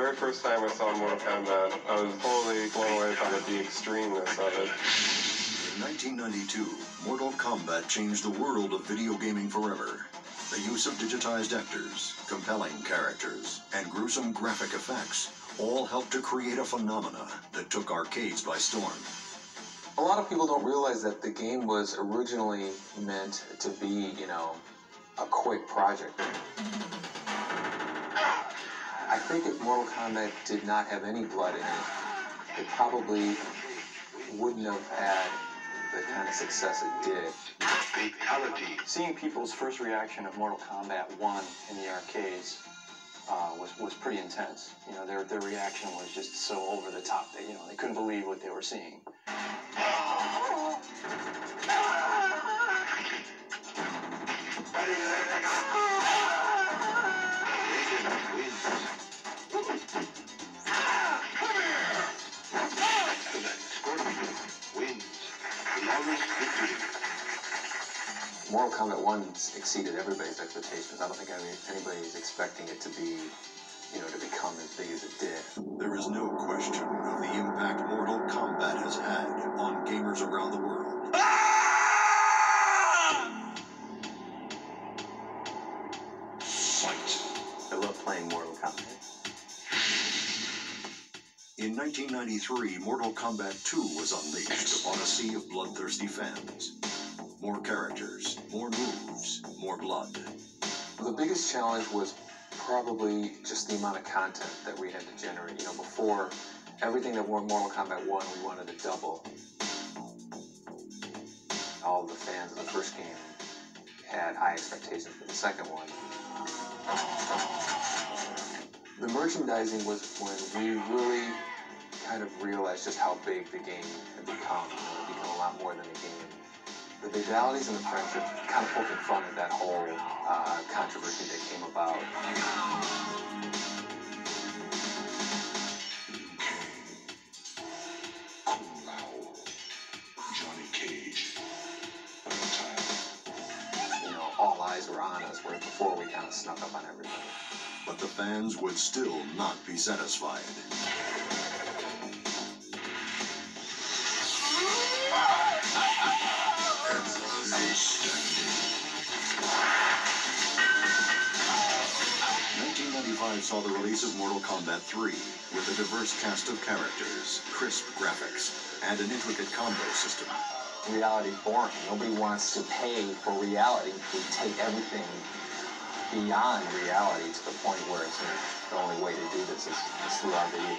very first time I saw Mortal Kombat, I was totally blown away by the extremeness of it. In 1992, Mortal Kombat changed the world of video gaming forever. The use of digitized actors, compelling characters, and gruesome graphic effects all helped to create a phenomena that took arcades by storm. A lot of people don't realize that the game was originally meant to be, a quick project. I think if Mortal Kombat did not have any blood in it, it probably wouldn't have had the kind of success it did. Fatality. Seeing people's first reaction of Mortal Kombat 1 in the arcades was pretty intense. Their reaction was just so over the top that they couldn't believe what they were seeing. Mortal Kombat 1 exceeded everybody's expectations. I don't think anybody is expecting it to be, to become as big as it did. There is no question of the impact Mortal Kombat has had on gamers around the world. Fight! I love playing Mortal Kombat. In 1993, Mortal Kombat 2 was unleashed upon a sea of bloodthirsty fans. More characters, more moves, more blood. The biggest challenge was probably just the amount of content that we had to generate. Before, everything that won Mortal Kombat 1, we wanted to double. All the fans of the first game had high expectations for the second one. The merchandising was when we really kind of realized just how big the game had become. It had become a lot more than a game. The fatalities and the friendship kind of poking fun at that whole controversy that came about. Johnny Cage. All eyes were on us, where before we kind of snuck up on everybody. But the fans would still not be satisfied. Saw the release of Mortal Kombat 3 with a diverse cast of characters, crisp graphics, and an intricate combo system. Reality's boring. Nobody wants to pay for reality. We take everything beyond reality to the point where it's the only way to do this is through our video.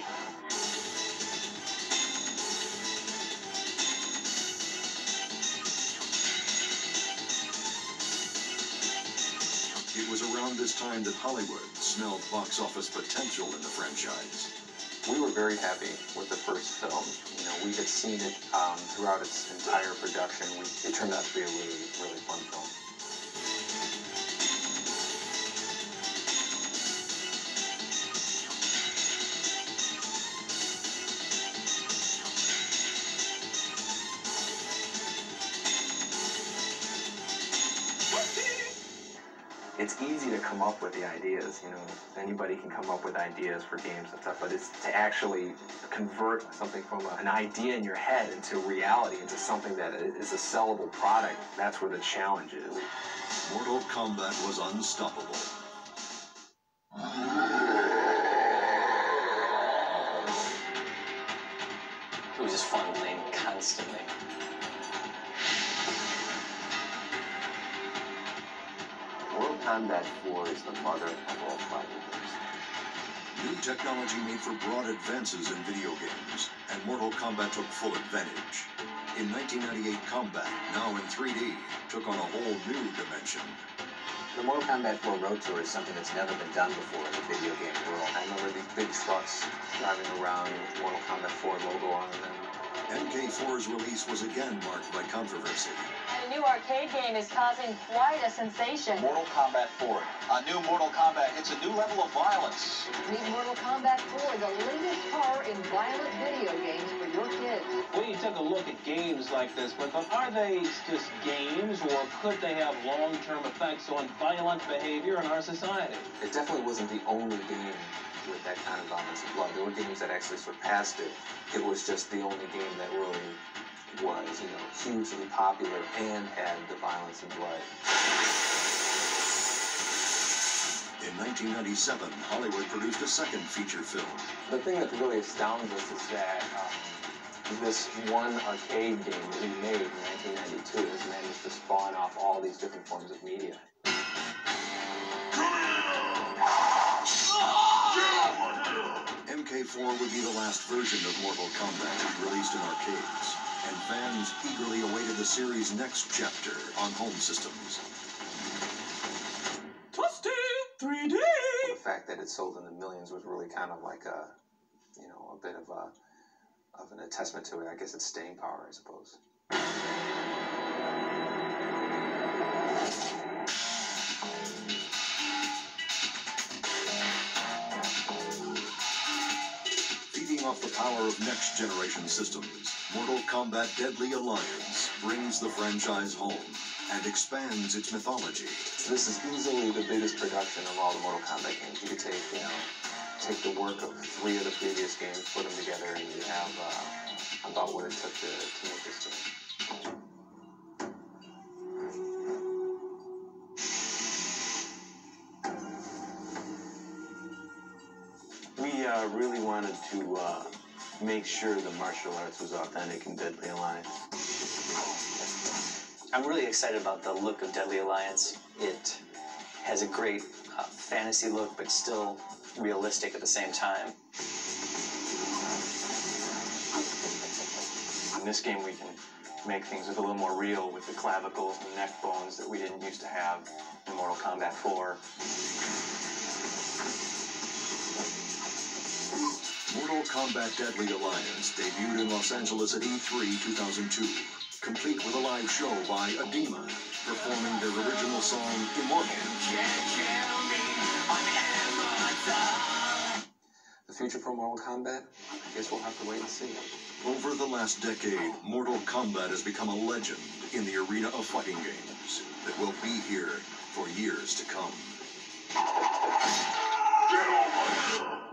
It was around this time that Hollywood smelled box office potential in the franchise. We were very happy with the first film. We had seen it throughout its entire production. It turned out to be a really, really fun film. It's easy to come up with the ideas, anybody can come up with ideas for games and stuff, but it's to actually convert something from an idea in your head into reality, into something that is a sellable product. That's where the challenge is. Mortal Kombat was unstoppable. It was just fun playing constantly. Mortal Kombat 4 is the mother of all fighting games. New technology made for broad advances in video games, and Mortal Kombat took full advantage. In 1998, Combat, now in 3D, took on a whole new dimension. The Mortal Kombat 4 Road Tour is something that's never been done before in the video game world. I remember these big trucks driving around with Mortal Kombat 4 logo on them. MK4's release was again marked by controversy. And a new arcade game is causing quite a sensation. Mortal Kombat 4. A new Mortal Kombat hits a new level of violence. Meet Mortal Kombat 4, the latest horror in violent video games for your kids. We took a look at games like this, but are they just games, or could they have long-term effects on violent behavior in our society? It definitely wasn't the only game with that kind of violence and blood. There were games that actually surpassed it. It was just the only game that really was, hugely popular and had the violence and blood. In 1997, Hollywood produced a second feature film. The thing that really astounds us is that this one arcade game that we made in 1992 has managed to spawn off all these different forms of media. MK4 would be the last version of Mortal Kombat to be released in arcades, and fans eagerly awaited the series' next chapter on home systems. Toasty 3D! The fact that it sold in the millions was really kind of like a bit of an attestament to it. I guess it's staying power, I suppose. Feeding off the power of next-generation systems, Mortal Kombat Deadly Alliance brings the franchise home and expands its mythology. This is easily the biggest production of all the Mortal Kombat games. You could take, take the work of 3 of the previous games, put them together, and you have about what it took to make this game. We really wanted to make sure the martial arts was authentic in Deadly Alliance. I'm really excited about the look of Deadly Alliance. It has a great fantasy look, but still realistic at the same time. In this game, we can make things look a little more real with the clavicles and neck bones that we didn't used to have in Mortal Kombat 4. Mortal Kombat Deadly Alliance debuted in Los Angeles at E3 2002, complete with a live show by Adema, performing their original song, Immortal. The future for Mortal Kombat? I guess we'll have to wait and see. Over the last decade, Mortal Kombat has become a legend in the arena of fighting games that will be here for years to come. Get over here!